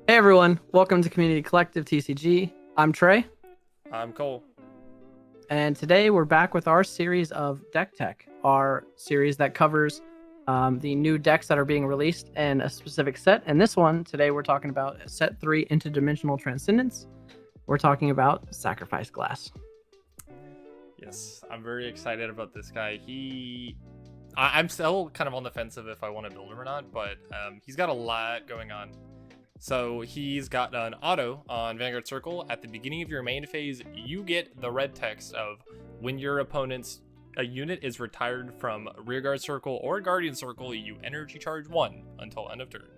Hey everyone, welcome to Community Collective TCG. I'm Trey, I'm Cole. and today we're back with our series of Deck Tech, our series that covers the new decks that are being released in a specific set. And this one, today we're talking about set 3 Interdimensional Transcendence. We're talking about Sacrifice Glass. Yes, I'm very excited about this guy. I'm still kind of on the fence of if I want to build him or not, but he's got a lot going on. So he's got an auto on Vanguard Circle. At the beginning of your main phase, you get the red text of when your opponent's a unit is retired from Rearguard Circle or Guardian Circle, you energy charge 1 until end of turn.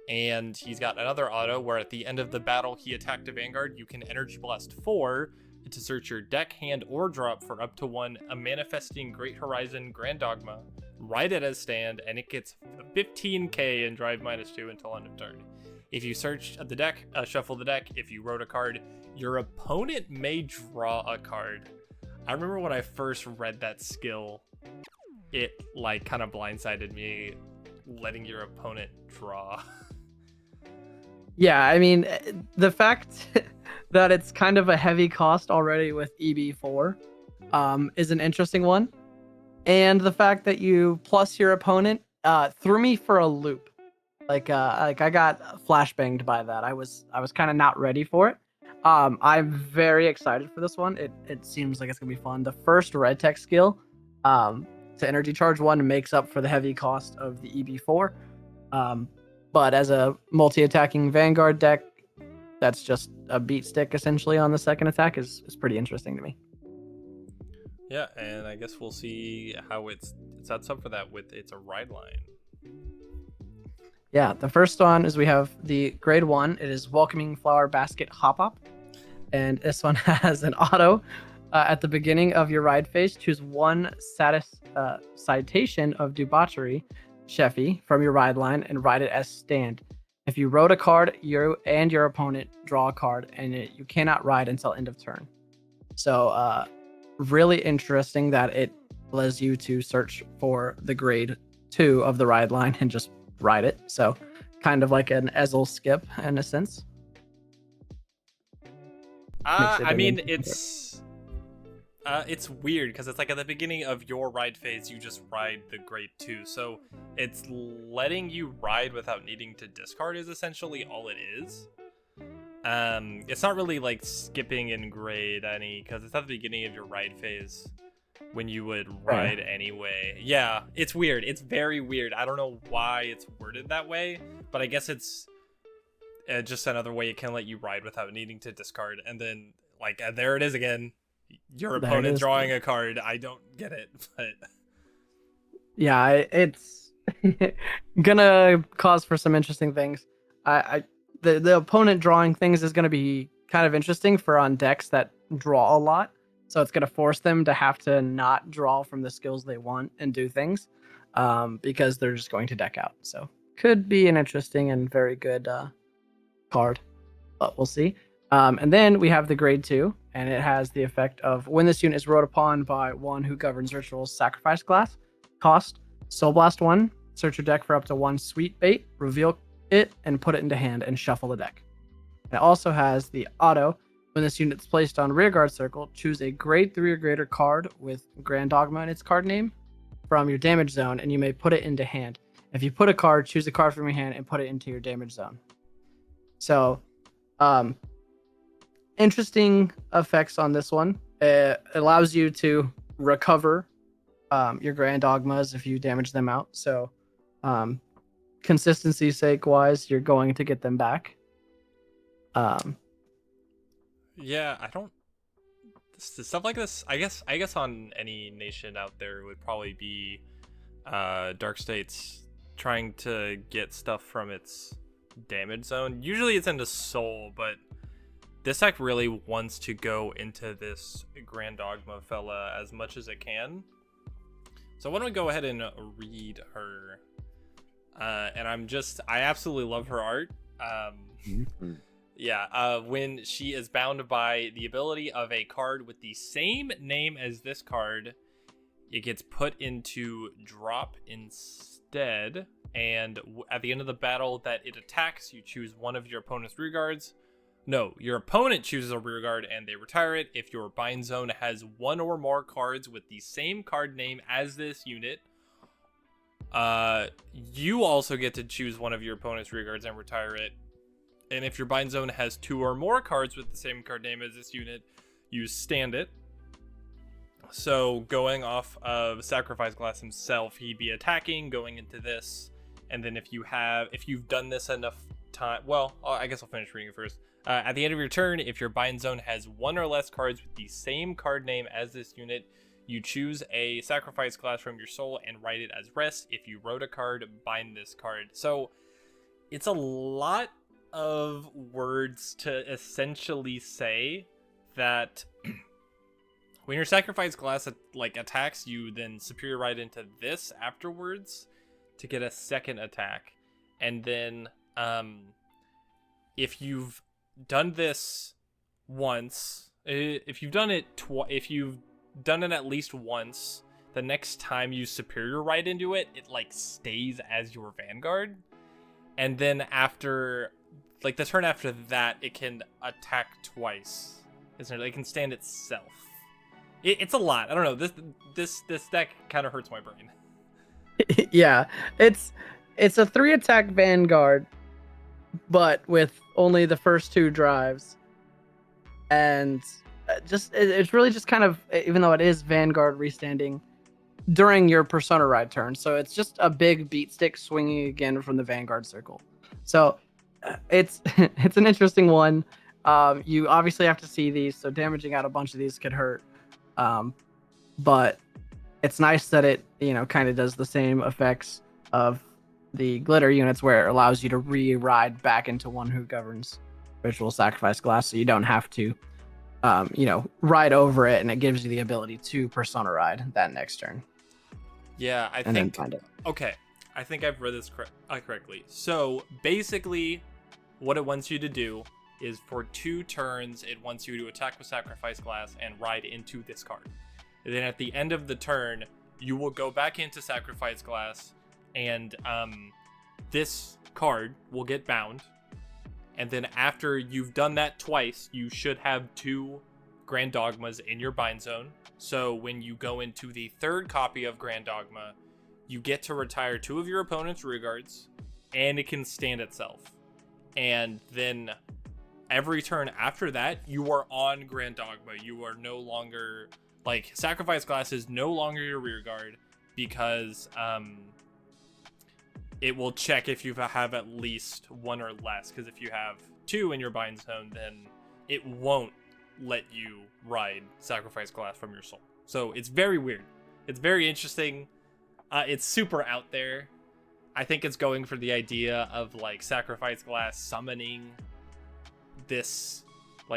And he's got another auto where at the end of the battle he attacked a Vanguard, you can energy blast 4 to search your deck, hand, or drop for up to 1 a manifesting Great Horizon Grand Dogma, write it as stand, and it gets 15k and drive -2 until end of turn. If you search the deck, shuffle the deck, if you wrote a card, your opponent may draw a card. I remember when I first read that skill, it like kind of blindsided me, letting your opponent draw. Yeah, I mean, the fact that it's kind of a heavy cost already with EB4 is an interesting one. And the fact that you plus your opponent threw me for a loop. Like I got flashbanged by that. I was kind of not ready for it. I'm very excited for this one. It seems like it's gonna be fun. The first red tech skill, to energy charge 1 makes up for the heavy cost of the EB4. But as a multi-attacking Vanguard deck, that's just a beat stick essentially on the second attack is pretty interesting to me. Yeah, and I guess we'll see how it sets up for that with it's a ride line. Yeah, the first one is we have the grade 1. It is Welcoming Flower Basket Hop Up. And this one has an auto at the beginning of your ride phase. Choose one citation of debauchery, Sheffy, from your ride line and ride it as stand. If you wrote a card, you and your opponent draw a card, and you cannot ride until end of turn. So, really interesting that it allows you to search for the grade 2 of the ride line and just ride it. So, kind of like an Ezel skip in a sense. I mean, it's weird because it's like at the beginning of your ride phase, you just ride the grade 2. So it's letting you ride without needing to discard is essentially all it is. It's not really like skipping in grade any because it's at the beginning of your ride phase when you would ride anyway. Yeah, it's weird. It's very weird. I don't know why it's worded that way, but I guess it's just another way it can let you ride without needing to discard. And then like there it is again, your opponent drawing a card. I don't get it, but yeah, it's gonna cause for some interesting things. The opponent drawing things is gonna be kind of interesting for on decks that draw a lot. So it's gonna force them to have to not draw from the skills they want and do things, because they're just going to deck out. So could be an interesting and very good card, but we'll see. And then we have the grade 2, and it has the effect of when this unit is wrote upon by one who governs rituals, sacrifice glass, cost, Soul Blast 1, search your deck for up to 1 sweet bait, reveal it, and put it into hand and shuffle the deck. It also has the auto, when this unit is placed on Rearguard Circle, choose a grade 3 or greater card with Grand Dogma in its card name from your damage zone, and you may put it into hand. If you put a card, choose a card from your hand and put it into your damage zone. So, interesting effects on this one. It allows you to recover your Grand Dogmas if you damage them out. So, consistency sake wise, you're going to get them back. yeah, I don't stuff like this. I guess on any nation out there would probably be Dark States trying to get stuff from its damage zone. Usually it's into soul, but this deck really wants to go into this Grand Dogma fella as much as it can. So why don't we go ahead and read her? And I absolutely love her art. Yeah, when she is bound by the ability of a card with the same name as this card, it gets put into drop instead. and at the end of the battle that it attacks, you choose one of your opponent's rear guards. No, your opponent chooses a rear guard and they retire it. If your bind zone has one or more cards with the same card name as this unit, you also get to choose one of your opponent's rear guards and retire it. And if your bind zone has two or more cards with the same card name as this unit, you stand it. So going off of Sacrifice Glass himself, he'd be attacking, going into this, and then if you've done this enough time, well, I guess I'll finish reading it first. At the end of your turn, if your bind zone has one or less cards with the same card name as this unit, you choose a Sacrifice Glass from your soul and write it as rest. If you wrote a card, bind this card. So it's a lot of words to essentially say that when your Sacrifice Glass attacks, you then superior right into this afterwards to get a second attack. And then if you've done this once, if you've done it at least once, the next time you superior right into it, it stays as your Vanguard. And then after the turn after that, it can attack twice. It can stand itself. It's a lot. I don't know. This deck kind of hurts my brain. Yeah, it's a 3-attack Vanguard, but with only the first 2 drives, and it's really just kind of, even though it is Vanguard restanding during your Persona Ride turn, so it's just a big beat stick swinging again from the Vanguard circle. So it's an interesting one. You obviously have to see these, so damaging out a bunch of these could hurt. But it's nice that it, kind of does the same effects of the glitter units, where it allows you to re-ride back into one who governs Ritual Sacrifice Glass, so you don't have to, ride over it, and it gives you the ability to Persona Ride that next turn. Yeah, I think. Okay, I think I've read this correctly. So basically, what it wants you to do is for 2 turns, it wants you to attack with Sacrifice Glass and ride into this card. And then at the end of the turn, you will go back into Sacrifice Glass, and this card will get bound. And then after you've done that twice, you should have 2 Grand Dogmas in your bind zone. So when you go into the 3rd copy of Grand Dogma, you get to retire 2 of your opponent's rear guards, and it can stand itself. And then every turn after that, you are on Grand Dogma. You are no longer, Sacrifice Glass is no longer your rear guard, because it will check if you have at least 1 or less, because if you have 2 in your bind zone, then it won't let you ride Sacrifice Glass from your soul. So it's very weird. It's very interesting. It's super out there. I think it's going for the idea of Sacrifice Glass summoning this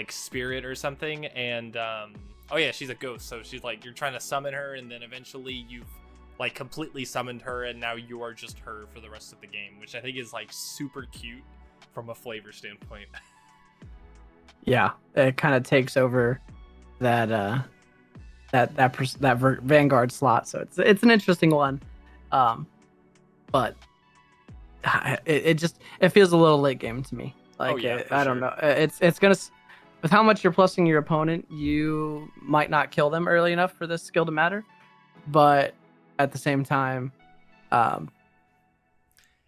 spirit or something, and oh yeah, she's a ghost, so she's you're trying to summon her, and then eventually you've completely summoned her, and now you are just her for the rest of the game, which I think is super cute from a flavor standpoint. Yeah, it kind of takes over that Vanguard slot, so it's an interesting one, but it feels a little late game to me. I don't know. It's gonna, with how much you're plussing your opponent, you might not kill them early enough for this skill to matter, but at the same time,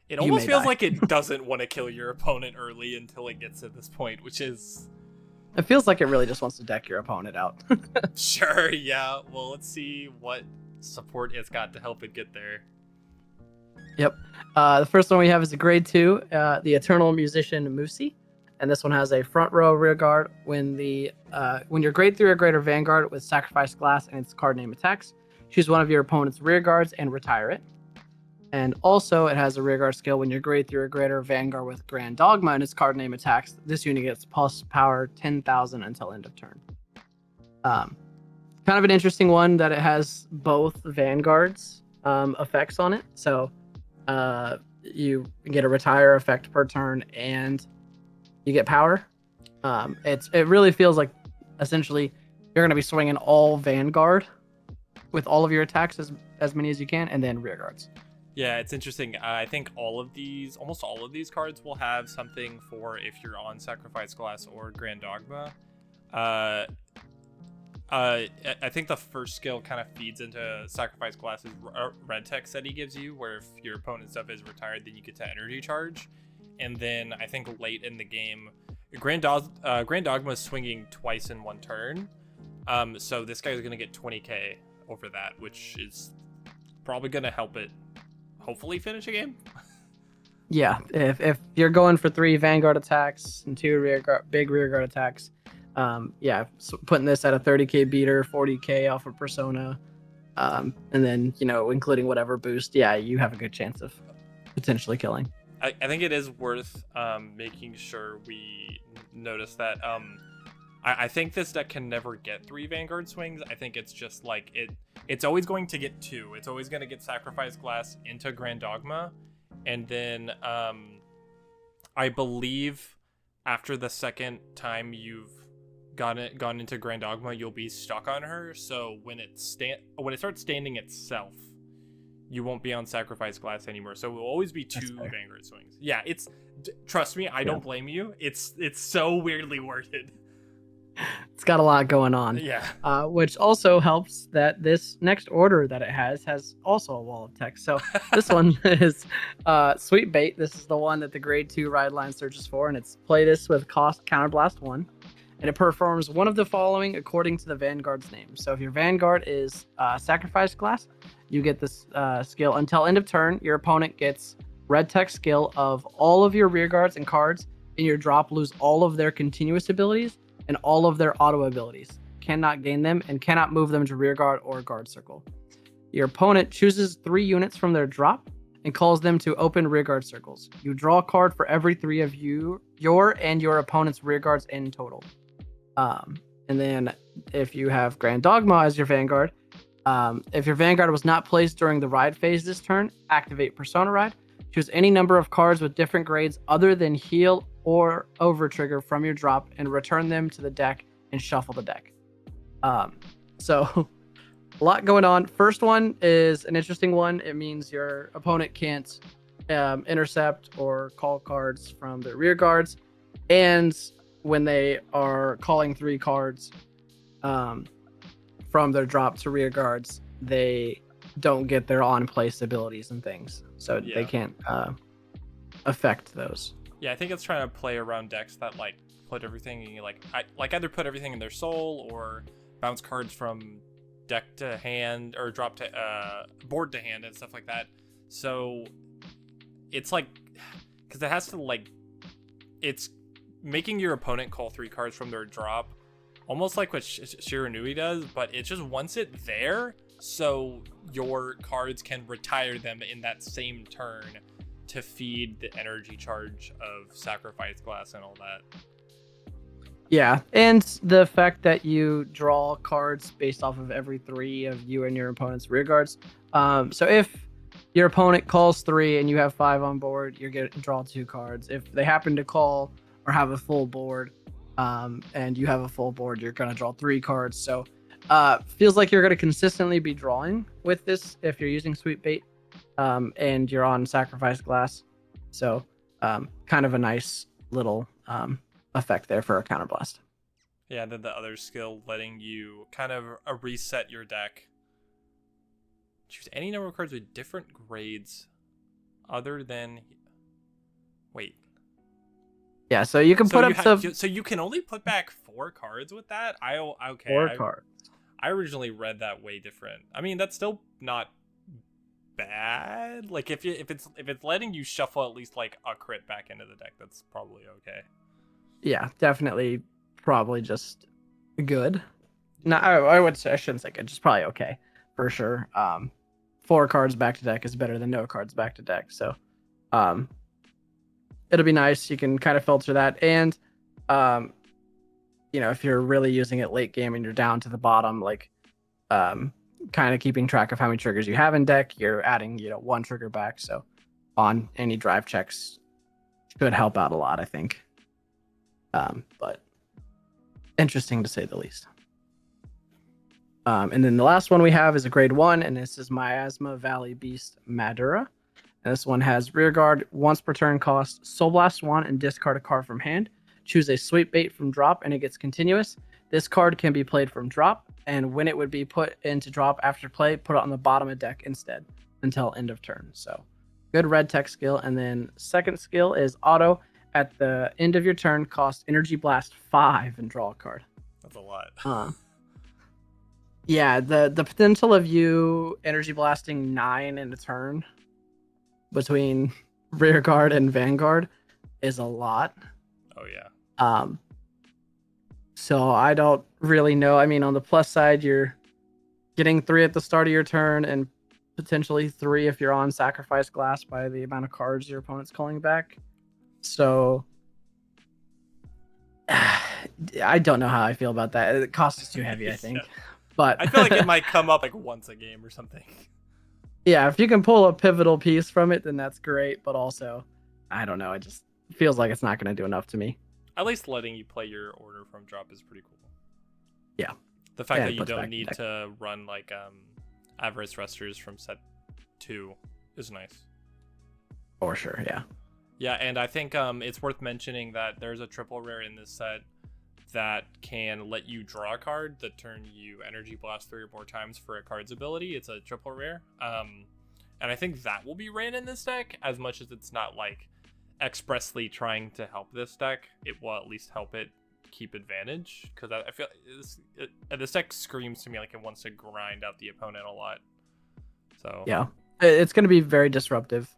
it almost feels like it doesn't want to kill your opponent early until it gets to this point, which is. It feels like it really just wants to deck your opponent out. Sure, yeah. Well, let's see what support it's got to help it get there. Yep. The first one we have is a grade 2, the Eternal Musician Musi, and this one has a front row rear guard. When your grade 3 or greater Vanguard with Sacrifice Glass and its card name attacks, choose one of your opponent's rear guards and retire it. And also, it has a rear guard skill. When your grade 3 or greater Vanguard with Grand Dogma and its card name attacks, this unit gets plus power 10,000 until end of turn. Kind of an interesting one that it has both Vanguards effects on it. So you get a retire effect per turn, and you get power. It really feels like essentially you're going to be swinging all Vanguard with all of your attacks, as many as you can, and then rear guards. Yeah, it's interesting. I think almost all of these cards will have something for if you're on Sacrifice Glass or Grand Dogma. Uh, I think the first skill kind of feeds into Sacrifice Glass's red text that he gives you, where if your opponent's stuff is retired, then you get to energy charge. And then I think late in the game, Grand Dogma is swinging twice in one turn. So this guy's gonna get 20k over that, which is probably gonna help it hopefully finish a game. Yeah, if you're going for 3 Vanguard attacks and 2 big rearguard attacks, yeah, so putting this at a 30k beater, 40k off of Persona, and then including whatever boost, yeah, you have a good chance of potentially killing. I think it is worth making sure we notice that. I think this deck can never get 3 Vanguard swings. I think it's just like it's always going to get 2. It's always going to get Sacrifice Glass into Grand Dogma, and then I believe after the second time you've gone into Grand Dogma, you'll be stuck on her. So when it starts standing itself, you won't be on Sacrifice Glass anymore. So it will always be 2 Vanguard swings. Yeah, trust me, I don't blame you. It's so weirdly worded. It's got a lot going on. Yeah. Which also helps that this next order that it has also a wall of text. So this one is Sweet Bait. This is the one that the grade 2 ride line searches for, and it's play this with cost Counterblast 1. And it performs one of the following according to the Vanguard's name. So if your Vanguard is Sacrifice Glass, you get this skill until end of turn. Your opponent gets red text skill of all of your rearguards and cards in your drop lose all of their continuous abilities and all of their auto abilities. Cannot gain them and cannot move them to rearguard or guard circle. Your opponent chooses 3 units from their drop and calls them to open rearguard circles. You draw a card for every 3 of your and your opponent's rearguards in total. And then if you have Grand Dogma as your Vanguard, if your Vanguard was not placed during the ride phase this turn, activate Persona Ride. Choose any number of cards with different grades other than heal or over trigger from your drop and return them to the deck and shuffle the deck. So a lot going on. First one is an interesting one. It means your opponent can't intercept or call cards from their rear guards, and when they are calling 3 cards from their drop to rear guards, they don't get their on-place abilities and things, so they can't affect those. Yeah, I think it's trying to play around decks that like put everything in, either put everything in their soul or bounce cards from deck to hand or drop to board to hand and stuff like that. So it's like, because it has to like, it's making your opponent call 3 cards from their drop, almost like what Shiranui does, but it's just once it's there, so your cards can retire them in that same turn to feed the energy charge of Sacrifice Glass and all that. Yeah, and the fact that you draw cards based off of every 3 of you and your opponent's rear guards. So if your opponent calls 3 and you have 5 on board, you're going to draw 2 cards. If they happen to call or have a full board, and you have a full board, you're going to draw 3 cards. So feels like you're going to consistently be drawing with this if you're using Sweet Bait, and you're on Sacrifice Glass. So kind of a nice little effect there for a Counterblast. Yeah, and then the other skill letting you kind of reset your deck. Choose any number of cards with different grades other than... Wait. Yeah, so you can put up so you can only put back 4 cards with that? 4 cards. I originally read that way different. I mean, that's still not bad. Like if it's letting you shuffle at least like a crit back into the deck, that's probably okay. Yeah, definitely, probably just good. No, I shouldn't say good, just probably okay for sure. 4 cards back to deck is better than no cards back to deck. So, it'll be nice. You can kind of filter that, and if you're really using it late game and you're down to the bottom, like kind of keeping track of how many triggers you have in deck, you're adding 1 trigger back. So on any drive checks should help out a lot, I think. But interesting to say the least. And then the last one we have is a grade 1, and this is Miasma Valley Beast Madura. And this one has rear guard once per turn cost Soul Blast 1 and discard a card from hand. Choose a sweep bait from drop and it gets continuous. This card can be played from drop, and when it would be put into drop after play, put it on the bottom of deck instead until end of turn. So good red tech skill. And then second skill is auto. At the end of your turn, cost Energy Blast 5 and draw a card. That's a lot. Yeah, the potential of you Energy Blasting 9 in a turn between rear guard and vanguard is a lot. Oh yeah. So I don't really know. I mean, on the plus side, you're getting 3 at the start of your turn and potentially 3 if you're on sacrifice glass by the amount of cards your opponent's calling back. So I don't know how I feel about that. The cost is too heavy, I think. Yeah. But I feel like it might come up like once a game or something. Yeah, if you can pull a pivotal piece from it, then that's great. But also, I don't know. It just feels like it's not going to do enough to me. At least letting you play your order from drop is pretty cool. Yeah. The fact Yeah, that it you puts don't back need deck. to run like Avarice Resters from set 2 is nice. For sure, yeah. Yeah, and I think it's worth mentioning that there's a triple rare in this set that can let you draw a card the turn you Energy Blast 3 or more times for a card's ability. It's a triple rare. And I think that will be ran in this deck, as much as it's not like expressly trying to help this deck. It will at least help it keep advantage, because I feel this deck screams to me like it wants to grind out the opponent a lot. So Yeah. It's going to be very disruptive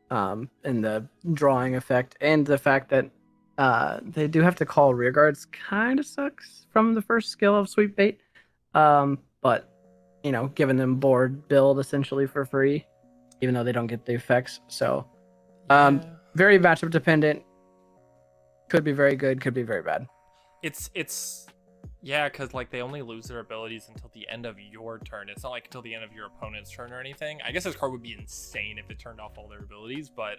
in the drawing effect. And the fact that they do have to call rear guards kind of sucks from the first skill of Sweep Bait. But, you know, giving them board build essentially for free, even though they don't get the effects. So, yeah. very matchup dependent. Could be very good, could be very bad. It's yeah, because like they only lose their abilities until the end of your turn. It's not like until the end of your opponent's turn or anything. I guess this card would be insane if it turned off all their abilities, but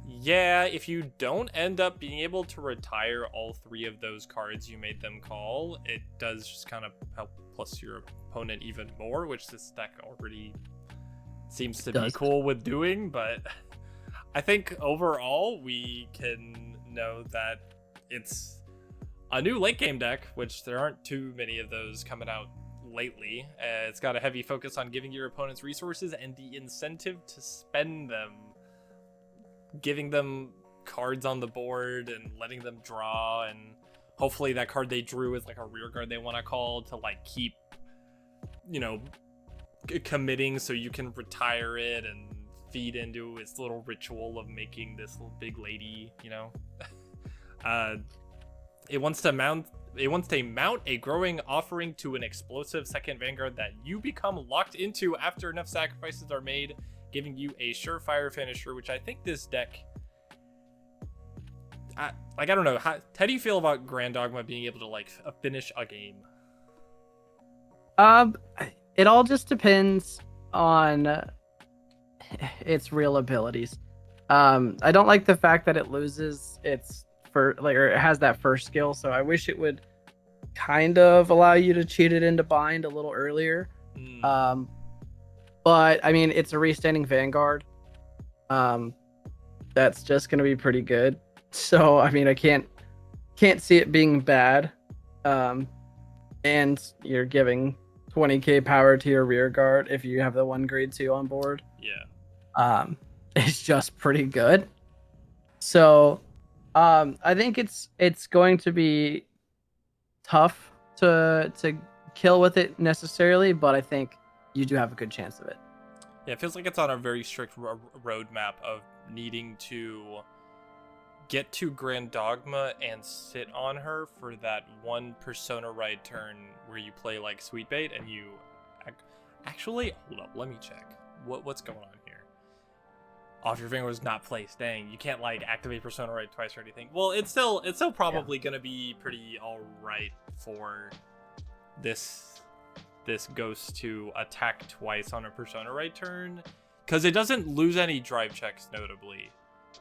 yeah, if you don't end up being able to retire all 3 of those cards you made them call, it does just kind of help plus your opponent even more, which this deck already seems to be cool with doing. But I think overall we can know that it's a new late game deck, which there aren't too many of those coming out lately. It's got a heavy focus on giving your opponents resources and the incentive to spend them, giving them cards on the board and letting them draw, and hopefully that card they drew is like a rear guard they want to call to like keep, you know, committing so you can retire it and feed into its little ritual of making this little big lady, you know. It wants to mount a growing offering to an explosive second vanguard that you become locked into after enough sacrifices are made, giving you a surefire finisher, which I think this deck, I don't know, how do you feel about Grand Dogma being able to like finish a game? It all just depends on its real abilities. I don't like the fact that it loses its or it has that first skill, so I wish it would kind of allow you to cheat it into bind a little earlier. But I mean, it's a restanding Vanguard. That's just gonna be pretty good. So I mean, I can't see it being bad. And you're giving 20k power to your rear guard if you have the 1 grade 2 on board. Yeah. It's just pretty good. So I think it's going to be tough to kill with it necessarily, but I think you do have a good chance of it. Yeah, it feels like it's on a very strict roadmap of needing to get to Grand Dogma and sit on her for that one Persona ride turn where you play like Sweet Bait and you actually hold up, let me check what's going on here. Off your finger was not placed. Dang, you can't like activate Persona Ride twice or anything. Well, it's still probably gonna be pretty alright for this ghost to attack twice on a Persona Ride turn, because it doesn't lose any drive checks notably,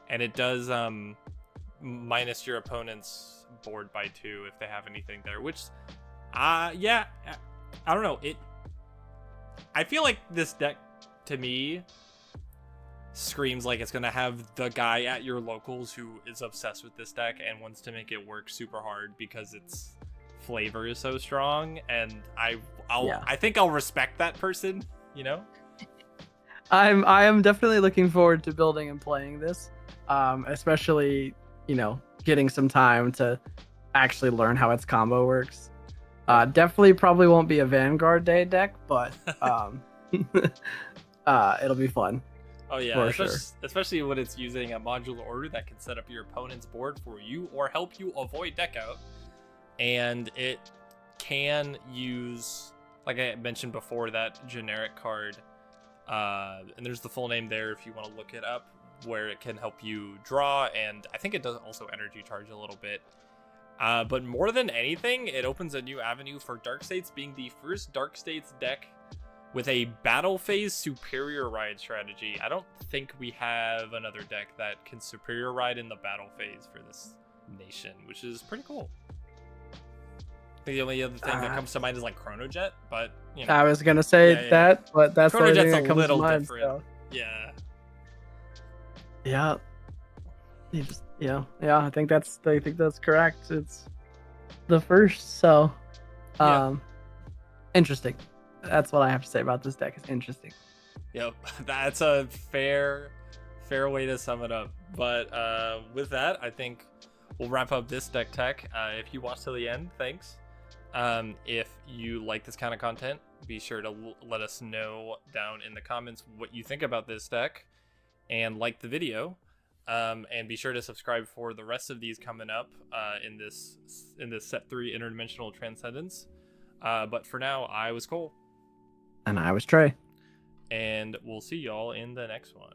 and it does minus your opponent's board by 2 if they have anything there. Which, yeah, I don't know. I feel like this deck to me screams like it's gonna have the guy at your locals who is obsessed with this deck and wants to make it work super hard because its flavor is so strong. And I think I'll respect that person, you know. I am definitely looking forward to building and playing this, especially getting some time to actually learn how its combo works. Definitely probably won't be a Vanguard Day deck, but it'll be fun. Oh yeah, for sure. especially when it's using a modular order that can set up your opponent's board for you or help you avoid deck out. And it can use, like I mentioned before, that generic card. And there's the full name there if you want to look it up, where it can help you draw, and I think it does also energy charge a little bit. But more than anything, it opens a new avenue for Dark States being the first Dark States deck with a battle phase superior ride strategy. I don't think we have another deck that can superior ride in the battle phase for this nation, which is pretty cool. I think the only other thing that comes to mind is like Chronojet, but you know. I was gonna say that, but that's the only thing Chronojet's that a comes little to mind. different. So. Yeah. Yeah. I think that's correct. It's the first, so interesting. That's what I have to say about this deck. It's interesting. Yep, that's a fair way to sum it up. But with that, I think we'll wrap up this deck tech. If you watched till the end, thanks. If you like this kind of content, be sure to let us know down in the comments what you think about this deck, and like the video. And be sure to subscribe for the rest of these coming up in this set 3 Interdimensional Transcendence. But for now, I was Cole. And I was Trey. And we'll see y'all in the next one.